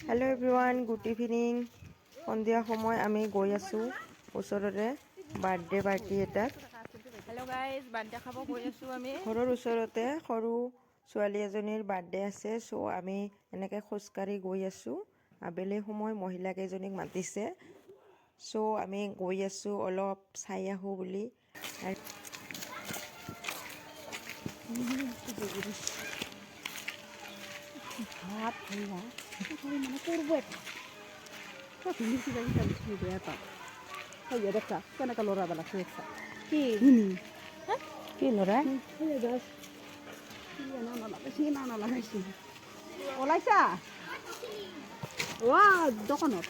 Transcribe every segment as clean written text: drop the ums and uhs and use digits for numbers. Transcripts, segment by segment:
hello everyone good evening सन्धिया समय आमी गई आसो ओसरते बार्थडे पार्टी एटात हेलो गाइस बार्थडे खाब गई आसो आमी घৰৰ ওচৰতে সৰু ছোৱালী এজনীৰ বাৰ্থডে আছে সো আমি এনেকৈ খোজকাঢ়ি গৈ আছো আবেলি সময় মহিলা কেইজনীক মাতিছে সো আমি গৈ আছো অলপ চাই আহো বুলি ভাত খাইলা মানে করবো একটা তুমি কি জানি তাহলে শুনে দেয়া তা হইয়া দেখা কেন লড়া বেলা খেয়েছা কি হ্যাঁ কি লৰা হইয়া দাস না লাগাইছি ওলাইছা ওয়া দোকানত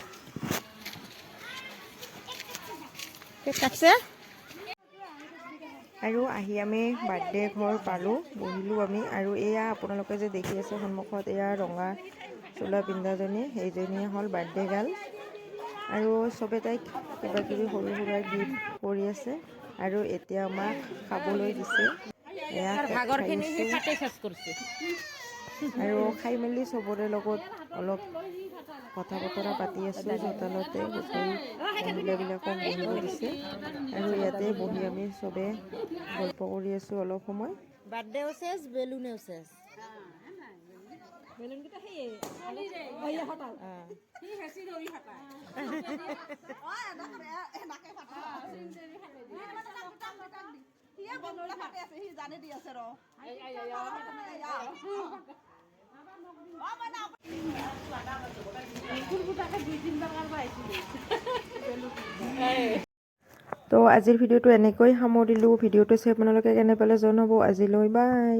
কেক কাটছে আৰু আহি আমি বাৰ্থডে ঘৰ পালোঁ বহিলোঁ আমি আৰু এয়া আপোনালোকে যে দেখি আছে সন্মুখত এয়া ৰঙা চোলা পিন্ধাজনী সেইজনীয়ে হ'ল বাৰ্থডে গাৰ্ল আৰু চবে তাইক কিবা কিবি সৰু সুৰা গিফ্ট কৰি আছে আৰু এতিয়া আমাক খাবলৈ দিছে এয়া আৰু খাই মেলি চবৰে লগত অলপ কথা বতৰা পাতি আছোঁ চোতালতে গোটেই মহিলাবিলাকক বহিব দিছে আৰু ইয়াতে বহি আমি চবে গল্প কৰি আছোঁ অলপ সময় বাৰ্থডেও শেষ বেলুনেও শেষ বেলুন কিটা হেই ওইয়া হতা হি হেসি দই হতা ওই নাকে ফাটা সিনদেরি খালে দি হি বনলা ফাটে আছে হি জানে দি আছে র তো আজিৰ ভিডিঅ'টো এনেকৈ সামৰিলোঁ ভিডিঅ'টো চাই আপোনালোকে কেনে পালে জনাব আজিলৈ বাই